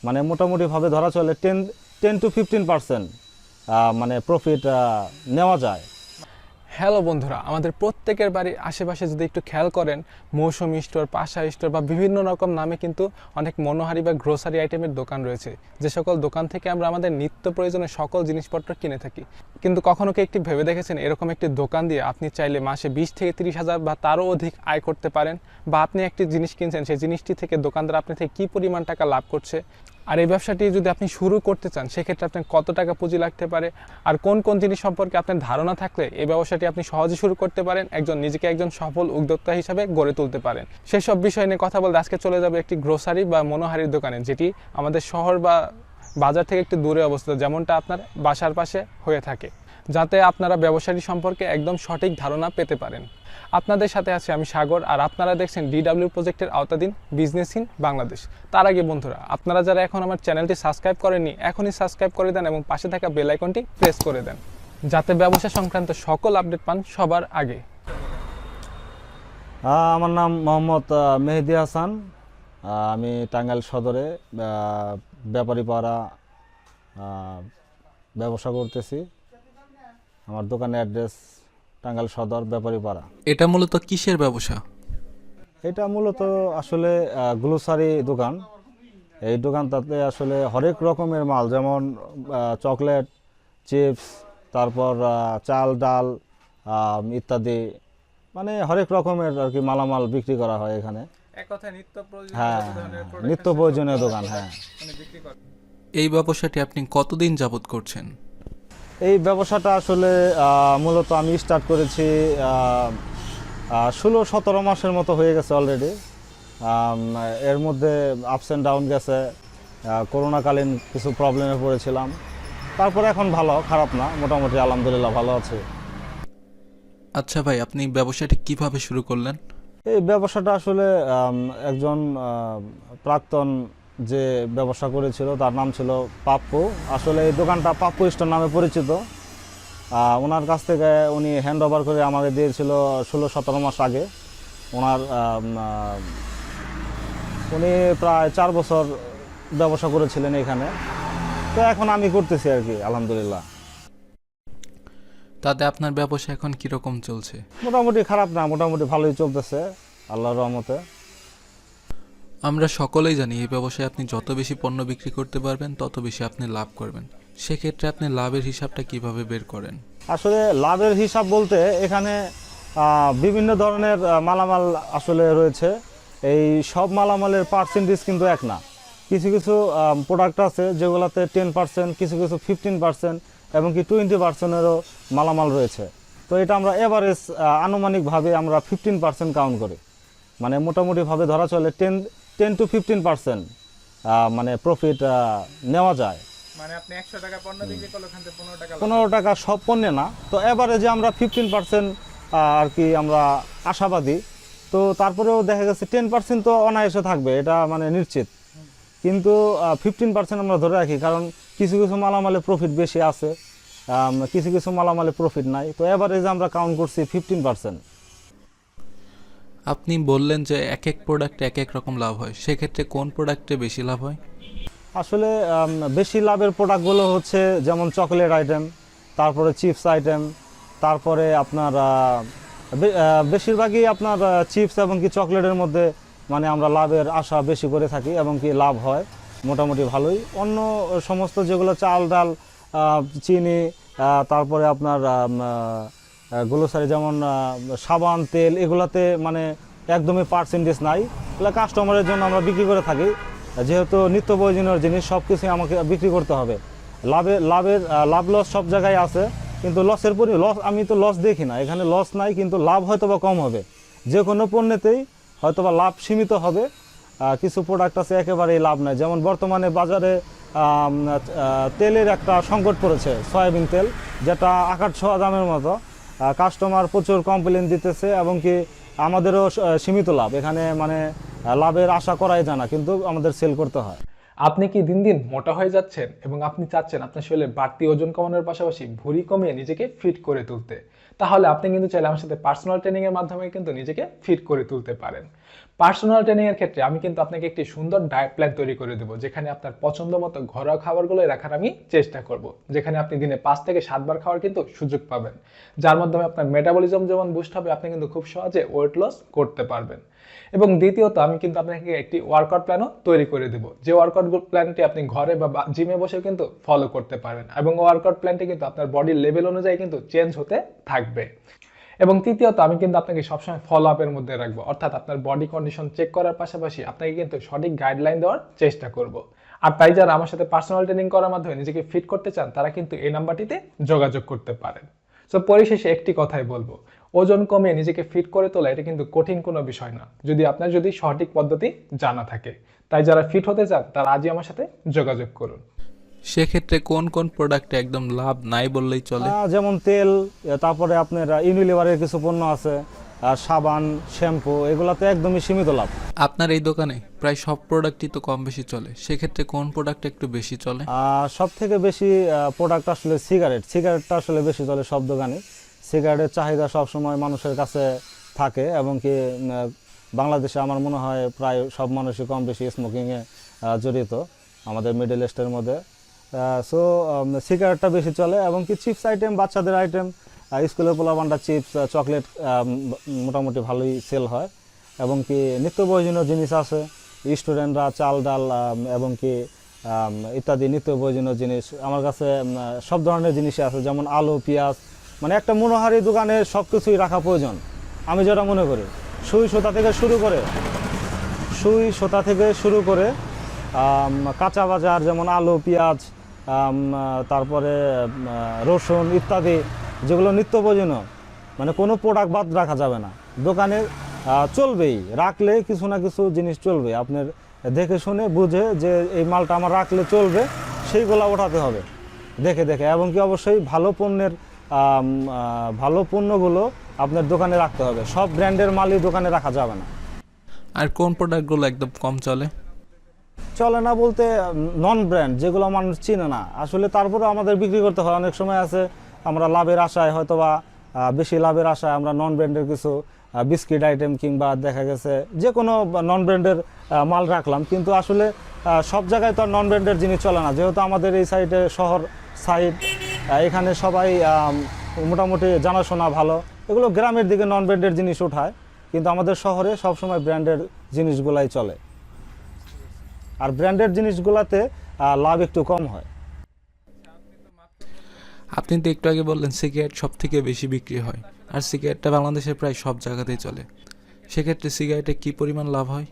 মানে মোটামুটিভাবে ধরা চলে 10 to 15% মানে প্রফিট নেওয়া যায়। হ্যালো বন্ধুরা, আমাদের প্রত্যেকের বাড়ির আশেপাশে যদি একটু খেয়াল করেন, মৌসুমী স্টোর, পাশা স্টোর বা বিভিন্ন রকম নামে কিন্তু অনেক মনোহারি বা গ্রোসারি আইটেমের দোকান রয়েছে, যে সকল দোকান থেকে আমরা আমাদের নিত্য প্রয়োজনীয় সকল জিনিসপত্র কিনে থাকি। কিন্তু কখনো কি একটি ভেবে দেখেছেন, এরকম একটি দোকান দিয়ে আপনি চাইলে মাসে 20 থেকে 30 হাজার বা তারও অধিক আয় করতে পারেন? বা আপনি একটি জিনিস কিনছেন, সেই জিনিসটি থেকে দোকানদার আপনি থেকে কী পরিমাণ টাকা লাভ করছে? আর এই ব্যবসাটি যদি আপনি শুরু করতে চান, সেক্ষেত্রে আপনার কত টাকা পুঁজি লাগতে পারে, আর কোন কোন জিনিস সম্পর্কে আপনার ধারণা থাকলে এই ব্যবসাটি আপনি সহজে শুরু করতে পারেন, নিজেকে একজন সফল উদ্যোক্তা হিসাবে গড়ে তুলতে পারেন। সেসব বিষয় নিয়ে কথা বলতে আজকে চলে যাবে একটি গ্রোসারি বা মনোহারির দোকানে, যেটি আমাদের শহর বা বাজার থেকে একটু দূরে অবস্থিত, যেমনটা আপনার বাসার পাশে হয়ে থাকে, যাতে আপনারা ব্যবসাটি সম্পর্কে একদম সঠিক ধারণা পেতে পারেন। আপনাদের সাথে আছি আমি সাগর, আর আপনারা দেখছেন DW প্রজেক্টের আওতাধীন বিজনেস ইন বাংলাদেশ। তার আগে বন্ধুরা, আপনারা যারা এখন আমার চ্যানেলটি সাবস্ক্রাইব করেননি, এখনই সাবস্ক্রাইব করে দেন এবং পাশে থাকা বেল আইকনটি প্রেস করে দেন, যাতে ব্যবসা সংক্রান্ত সকল আপডেট পান সবার আগে। আমার নাম মোহাম্মদ মেহেদি হাসান। আমি টাঙ্গাইল সদরে ব্যাপারীপাড়া ব্যবসা করতেছি। আমার দোকানের অ্যাড্রেস টাঙ্গাইল সদর ব্যাপারীপাড়া। এটা মূলত কিসের ব্যবসা? এটা মূলত আসলে গ্লোসারি দোকান। এই দোকানটাতে আসলে হরেক রকমের মাল, যেমন চকলেট, চিপস, তারপর চাল ডাল ইত্যাদি, মানে হরেক রকমের আর কি মালামাল বিক্রি করা হয় এখানে। এক কথায় নিত্য প্রয়োজনীয় হ্যাঁ, নিত্য প্রয়োজনীয় দোকান। হ্যাঁ, বিক্রি করেন। এই ব্যবসাটি আপনি কতদিন যাবত করছেন? এই ব্যবসাটা আসলে মূলত আমি স্টার্ট করেছি 16-17 মাসের মতো হয়ে গেছে অলরেডি। এর মধ্যে আপস অ্যান্ড ডাউন গেছে। করোনাকালীন কিছু প্রবলেমে পড়েছিলাম, তারপরে এখন ভালো, খারাপ না, মোটামুটি আলহামদুলিল্লাহ ভালো আছে। আচ্ছা ভাই, আপনি ব্যবসাটি কিভাবে শুরু করলেন? এই ব্যবসাটা আসলে একজন প্রাক্তন যে ব্যবসা করেছিল তার নাম ছিল পাপ্পু। আসলে এই দোকানটা পাপ্পু স্টোর নামে পরিচিত। ওনার কাছ থেকে উনি হ্যান্ড ওভার করে আমাকে দিয়েছিল 16-17 মাস আগে। ওনার উনি প্রায় 4 বছর ব্যবসা করেছিলেন এখানে। তো এখন আমি করতেছি আর কি, আলহামদুলিল্লাহ। তাতে আপনার ব্যবসা এখন কিরকম চলছে? মোটামুটি খারাপ না, মোটামুটি ভালোই চলতেছে আল্লাহর রহমতে। আমরা সকলেই জানি এই ব্যবসায় আপনি যত বেশি পণ্য বিক্রি করতে পারবেন, তত বেশি আপনি লাভ করবেন। সেক্ষেত্রে আপনি লাভের হিসাবটা কিভাবে বের করেন? আসলে লাভের হিসাব বলতে এখানে বিভিন্ন ধরনের মালামাল আসলে রয়েছে। এই সব মালামালের পার্সেন্টেজ কিন্তু এক না। কিছু কিছু প্রোডাক্ট আছে যেগুলোতে 10%, কিছু কিছু 15% এবং কি 20%-এরও মালামাল রয়েছে। তো এটা আমরা এভারেজ আনুমানিকভাবে আমরা 15% কাউন্ট করি। মানে মোটামুটিভাবে ধরা চলে 10 to 15% মানে প্রফিট নেওয়া যায়। মানে আপনি 100 টাকা পণ্য বিক্রি করলে ওখান থেকে 15 টাকা সব পণ্যে না, তো এভারেজে আমরা 15% আর কি আমরা আশাবাদী। তো তারপরেও দেখা গেছে 10% তো অনায়াসে থাকবে, এটা মানে নিশ্চিত। কিন্তু 15% আমরা ধরে রাখি, কারণ কিছু কিছু মালামালে প্রফিট বেশি আছে, কিছু কিছু মালামালে প্রফিট নাই। তো এভারেজে আমরা কাউন্ট করছি 15%। আপনি বললেন যে এক এক প্রোডাক্টে এক এক রকম লাভ হয়, সেক্ষেত্রে কোন প্রোডাক্টে বেশি লাভ হয়? আসলে বেশি লাভের প্রোডাক্টগুলো হচ্ছে যেমন চকলেট আইটেম, তারপরে চিপস আইটেম, তারপরে আপনার বেশিরভাগই আপনার চিপস এবং কি চকলেটের মধ্যে মানে আমরা লাভের আশা বেশি করে থাকি এবং কি লাভ হয় মোটামুটি ভালোই। অন্য সমস্ত যেগুলো চাল ডাল, চিনি, তারপরে আপনার গ্লোসারি যেমন সাবান, তেল, এগুলাতে মানে একদমই পার্সেন্টেজ নাই। এগুলো কাস্টমারের জন্য আমরা বিক্রি করে থাকি, যেহেতু নিত্য প্রয়োজনীয় জিনিস সব কিছুই আমাকে বিক্রি করতে হবে। লাভ লস সব জায়গায় আছে, কিন্তু লস আমি তো লস দেখি না, এখানে লস নাই, কিন্তু লাভ হয়তো বা কম হবে। যে কোনো পণ্যেতেই হয়তো বা লাভ সীমিত হবে। কিছু প্রোডাক্ট আছে একেবারেই লাভ নাই, যেমন বর্তমানে বাজারে তেলের একটা সংকট পড়েছে, সয়াবিন তেল, যেটা আকাশ ছোঁয়া দামের মতো। কাস্টমার প্রচুর কমপ্লেন দিতেছে এবং কি আমাদেরও সীমিত লাভ এখানে, মানে লাভের আশা করাই যায় না, কিন্তু আমাদের সেল করতে হয়। আপনি কি দিন দিন মোটা হয়ে যাচ্ছেন এবং আপনি চাচ্ছেন আপনার শরীরে বাড়তি ওজন কমানোর পাশাপাশি ভুঁড়ি কমিয়ে নিজেকে ফিট করে তুলতে? তাহলে আপনি কিন্তু চাইলে আমার সাথে পার্সোনাল ট্রেনিং এর মাধ্যমে কিন্তু নিজেকে ফিট করে তুলতে পারেন। পার্সোনাল ট্রেনিং এর ক্ষেত্রে আমি কিন্তু আপনাকে একটি সুন্দর ডায়েট প্ল্যান তৈরি করে দেবো, যেখানে আপনার পছন্দ মতো ঘরোয়া খাবারগুলো রাখার আমি চেষ্টা করব, যেখানে আপনি দিনে 5 থেকে 7 বার খাওয়ার কিন্তু সুযোগ পাবেন, যার মাধ্যমে আপনার মেটাবলিজম যেমন বুস্ট হবে, আপনি কিন্তু খুব সহজে ওয়েট লস করতে পারবেন। এবং দ্বিতীয়ত আমি কিন্তু আপনাকে একটি ওয়ার্কআউট প্ল্যানও তৈরি করে দেবো, যে ওয়ার্কআউট প্ল্যানটি আপনি ঘরে বা জিমে বসে কিন্তু ফলো করতে পারবেন, এবং ওয়ার্কআউট প্ল্যানটি কিন্তু আপনার বডির লেভেল অনুযায়ী কিন্তু চেঞ্জ হতে থাকবে। এবং তৃতীয়ত আমি কিন্তু আপনাকে সবসময় ফলো আপের মধ্যে রাখবো, অর্থাৎ আপনার বডি কন্ডিশন চেক করার পাশাপাশি আপনাকে কিন্তু সঠিক গাইডলাইন দেওয়ার চেষ্টা করব। আর তাই যারা আমার সাথে পার্সোনাল ট্রেনিং করার মাধ্যমে নিজেকে ফিট করতে চান, তারা কিন্তু এই নাম্বারটিতে যোগাযোগ করতে পারেন। সো পরিশেষে একটি কথাই বলবো, ওজন কমিয়ে নিজেকে ফিট করে তোলা এটা কিন্তু কঠিন কোনো বিষয় না, যদি সঠিক পদ্ধতি জানা থাকে। তাই যারা ফিট হতে চান তারা আজই আমার সাথে যোগাযোগ করুন। সেক্ষেত্রে কোন কোন প্রোডাক্টে একদম লাভ নাই বললেই চলে? যেমন তেল, তারপরে আপনার ইউনিলিভারের কিছু পণ্য আছে, সাবান, শ্যাম্পু, এগুলাতে একদমই সীমিত লাভ। আপনার এই দোকানে প্রায় সব প্রোডাক্টই তো কম বেশি চলে, সেক্ষেত্রে কোন প্রোডাক্ট একটু বেশি চলে? সব থেকে বেশি প্রোডাক্ট আসলে সিগারেটটা আসলে বেশি চলে সব দোকানে। সিগারেটের চাহিদা সবসময় মানুষের কাছে থাকে, এবং কি বাংলাদেশে আমার মনে হয় প্রায় সব মানুষই কম বেশি স্মোকিংয়ে জড়িত আমাদের মিডল ইস্টের মধ্যে। সো সিগারেটটা বেশি চলে, এবং কি চিপস আইটেম, বাচ্চাদের আইটেম, স্কুলের পোলাপান্ডা চিপস, চকলেট মোটামুটি ভালোই সেল হয়। এবং কি নিত্য প্রয়োজনীয় জিনিস আছে, স্টুডেন্টরা চাল ডাল এবং কি ইত্যাদি নিত্য প্রয়োজনীয় জিনিস আমার কাছে সব ধরনের জিনিসই আছে, যেমন আলু, পেঁয়াজ, মানে একটা মনোহারি দোকানে সব কিছুই রাখা প্রয়োজন আমি যেটা মনে করি। সুই সুতা থেকে শুরু করে কাঁচা বাজার, যেমন আলু, পেঁয়াজ, তারপরে রসুন ইত্যাদি, যেগুলো নিত্য প্রয়োজনীয়, মানে কোনো প্রোডাক্ট বাদ রাখা যাবে না। দোকানে চলবেই, রাখলে কিছু না কিছু জিনিস চলবে, আপনার দেখে শুনে বুঝে যে এই মালটা আমার রাখলে চলবে, সেইগুলো ওঠাতে হবে দেখে দেখে। এবং কি অবশ্যই ভালো পণ্যগুলো আপনার দোকানে রাখতে হবে, সব ব্র্যান্ডের মালই দোকানে রাখা যাবে না। আর কোন প্রোডাক্টগুলো একদম কম চলে? চলে না বলতে নন ব্র্যান্ড, যেগুলো মানুষ চিনে না আসলে, তারপরে আমাদের বিক্রি করতে হয়। অনেক সময় আছে আমরা লাভের আশায়, হয়তোবা বেশি লাভের আশায় আমরা নন ব্র্যান্ডের কিছু বিস্কিট আইটেম কিংবা দেখা গেছে যে কোনো নন ব্র্যান্ডের মাল রাখলাম, কিন্তু আসলে সব জায়গায় তো আর নন ব্র্যান্ডের জিনিস চলে না। যেহেতু আমাদের এই সাইডে শহর সাইড, এখানে সবাই মোটামুটি জানাশোনা ভালো, এগুলো গ্রামের দিকে নন ব্র্যান্ডের জিনিস ওঠায়, কিন্তু আমাদের শহরে সবসময় ব্র্যান্ডের জিনিসগুলাই চলে, আর ব্র্যান্ডের জিনিসগুলোতে লাভ একটু কম হয়। আপনি তো একটু আগে বললেন সিগারেট সব থেকে বেশি বিক্রি হয়, আর সিগারেটটা বাংলাদেশের প্রায় সব জায়গাতেই চলে, সেক্ষেত্রে সিগারেটে কি পরিমাণ লাভ হয়?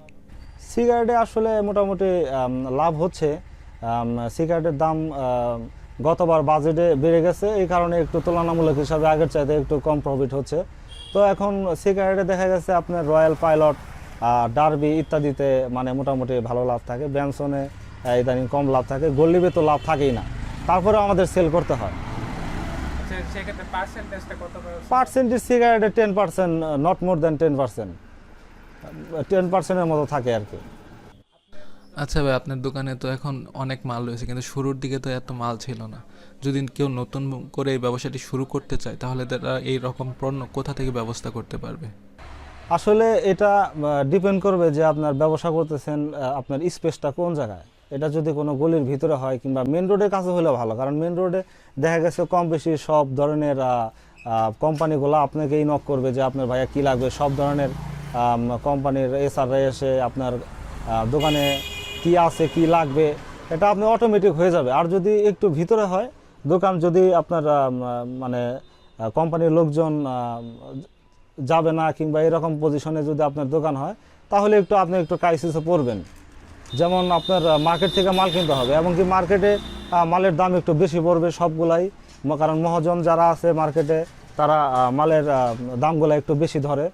সিগারেটে আসলে মোটামুটি লাভ হচ্ছে। সিগারেটের দাম গতবার বাজেটে বেড়ে গেছে, এই কারণে একটু তুলনামূলক হিসাবে আগের চাইতে একটু কম প্রফিট হচ্ছে। তো এখন সিগারেটে দেখা গেছে আপনার রয়্যাল পাইলট, ডার্বি ইত্যাদিতে মানে মোটামুটি ভালো লাভ থাকে, ব্যানসনে ইদানিং কম লাভ থাকে, গোল্ডিবে তো লাভ থাকেই না, তারপরেও আমাদের সেল করতে হয়। পার্সেন্টেজ সিগারেটে 10%, নট মোর দ্যান 10%, 10%-এর মতো থাকে আর কি। আচ্ছা ভাই, আপনার দোকানে তো এখন অনেক মাল রয়েছে, কিন্তু শুরুর দিকে তো এত মাল ছিল না। যদি কেউ নতুন করে এই ব্যবসাটি শুরু করতে চায়, তাহলে তারা এই রকম পণ্য কোথা থেকে ব্যবস্থা করতে পারবে? আসলে এটা ডিপেন্ড করবে যে আপনার ব্যবসা করতেছেন, আপনার স্পেসটা কোন জায়গায়। এটা যদি কোনো গলির ভিতরে হয় কিংবা মেন রোডের কাছে হলে ভালো, কারণ মেন রোডে দেখা গেছে কম বেশি সব ধরনের কোম্পানিগুলো আপনাকেই নক করবে যে আপনার ভাইয়া কী লাগবে, সব ধরনের কোম্পানির এসআররা এসে আপনার দোকানে কি আছে কি লাগবে এটা আপনি অটোমেটিক হয়ে যাবে। আর যদি একটু ভিতরে হয় দোকান, যদি আপনার মানে কোম্পানির লোকজন যাবে না কিংবা এরকম পজিশনে যদি আপনার দোকান হয়, তাহলে আপনি একটু ক্রাইসিসে পড়বেন। যেমন আপনার মার্কেট থেকে মাল কিনতে হবে, এবং কি মার্কেটে মালের দাম একটু বেশি পড়বে সবগুলাই, কারণ মহাজন যারা আছে মার্কেটে তারা মালের দামগুলো একটু বেশি ধরে,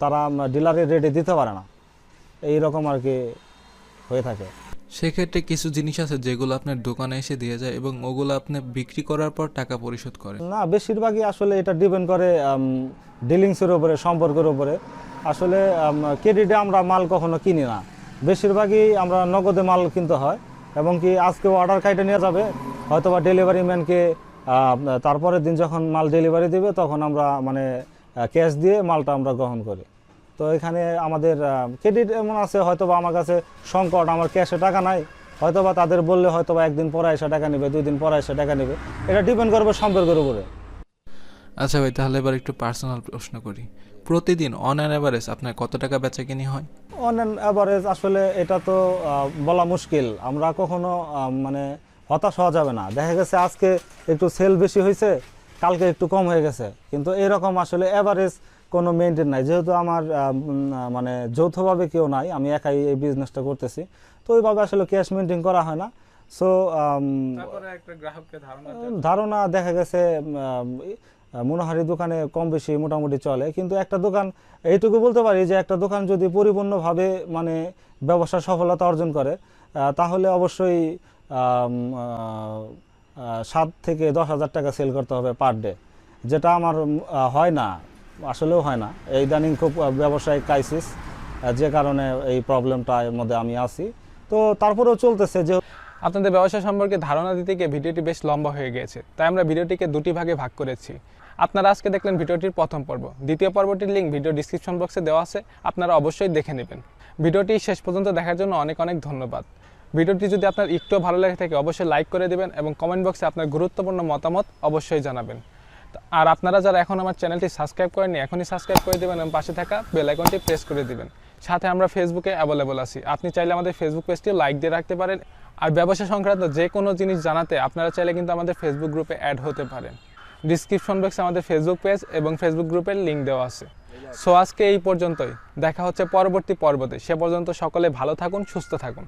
তারা ডিলারের রেটে দিতে পারে না, এই রকম আর কি হয়ে থাকে। সেক্ষেত্রে কিছু জিনিস আছে যেগুলো আপনার দোকানে এসে দিয়ে যায় এবং ওগুলো আপনি বিক্রি করার পর টাকা পরিশোধ করেন? না, বেশিরভাগই আসলে এটা ডিপেন্ড করে ডিলিংসের উপরে, সম্পর্কের উপরে। আসলে ক্রেডিটে আমরা মাল কখনো কিনি না, বেশিরভাগই আমরা নগদে মাল কিনতে হয়। এবং কি আজকে অর্ডার কাইটে নিয়ে যাবে, হয়তোবা ডেলিভারি ম্যানকে তারপরের দিন যখন মাল ডেলিভারি দেবে তখন আমরা মানে ক্যাশ দিয়ে মালটা আমরা গ্রহণ করি। তো এখানে আমাদের ক্রেডিট এমন আছে, হয়তো বা আমার কাছে সংকট, আমার ক্যাশে টাকা নাই, হয়তো বা তাদের বললে হয়তো বা একদিন পরে এসে টাকা নেবে, 2 দিন পরে এসে টাকা নেবে, এটা ডিপেন্ড করবে সম্পর্কের উপরে। আচ্ছা ভাই, তাহলে এবার একটু পার্সোনাল প্রশ্ন করি। প্রতিদিন অন অ্যান অ্যাভারেজ আপনার কত টাকা বেচাকেনি হয়? অন অ্যান অ্যাভারেজ আসলে এটা তো বলা মুশকিল। আমরা কখনো মানে হতাশ হওয়া যাবে না। দেখা গেছে আজকে একটু সেল বেশি হয়েছে, কালকে একটু কম হয়ে গেছে, কিন্তু এরকম আসলে অ্যাভারেজ কোনো মেনটেন নাই। যেহেতু আমার মানে যৌথভাবে কেউ নাই, আমি একাই এই বিজনেসটা করতেছি, তো ওইভাবে আসলে ক্যাশ মেনটেন করা হয় না। সো ধারণা দেখা গেছে মনোহারি দোকানে কম বেশি মোটামুটি চলে, কিন্তু একটা দোকান এইটুকু বলতে পারি যে একটা দোকান যদি পরিপূর্ণভাবে মানে ব্যবসার সফলতা অর্জন করে তাহলে অবশ্যই 7 থেকে 10,000 টাকা সেল করতে হবে পার ডে, যেটা আমার হয় না, আসলেও হয় না। এই ইদানিং খুব ব্যবসায়িক ক্রাইসিস, যে কারণে এই প্রবলেমটার মধ্যে আমি আছি। তো তারপরেও চলতেছে। যে আপনাদের ব্যবসা সম্পর্কে ধারণা দিতে গিয়ে ভিডিওটি বেশ লম্বা হয়ে গিয়েছে, তাই আমরা ভিডিওটিকে 2টি ভাগে ভাগ করেছি। আপনারা আজকে দেখলেন ভিডিওটির প্রথম পর্ব। দ্বিতীয় পর্বটির লিঙ্ক ভিডিও ডিসক্রিপশন বক্সে দেওয়া আছে, আপনারা অবশ্যই দেখে নেবেন। ভিডিওটি শেষ পর্যন্ত দেখার জন্য অনেক অনেক ধন্যবাদ। ভিডিওটি যদি আপনার একটু ভালো লাগে থাকে অবশ্যই লাইক করে দেবেন এবং কমেন্ট বক্সে আপনার গুরুত্বপূর্ণ মতামত অবশ্যই জানাবেন। আর আপনারা যারা এখন আমার চ্যানেলটি সাবস্ক্রাইব করেননি, এখনই সাবস্ক্রাইব করে দেবেন এবং পাশে থাকা বেল আইকনটি প্রেস করে দিবেন। সাথে আমরা ফেসবুকে অ্যাভেলেবল আছি, আপনি চাইলে আমাদের ফেসবুক পেজটিও লাইক দিয়ে রাখতে পারেন। আর ব্যবসা সংক্রান্ত যে কোনো জিনিস জানাতে আপনারা চাইলে কিন্তু আমাদের ফেসবুক গ্রুপে অ্যাড হতে পারেন। ডিসক্রিপশন বক্সে আমাদের ফেসবুক পেজ এবং ফেসবুক গ্রুপের লিঙ্ক দেওয়া আছে। সো আজকে এই পর্যন্তই, দেখা হচ্ছে পরবর্তী পর্বতে। সে পর্যন্ত সকলে ভালো থাকুন, সুস্থ থাকুন।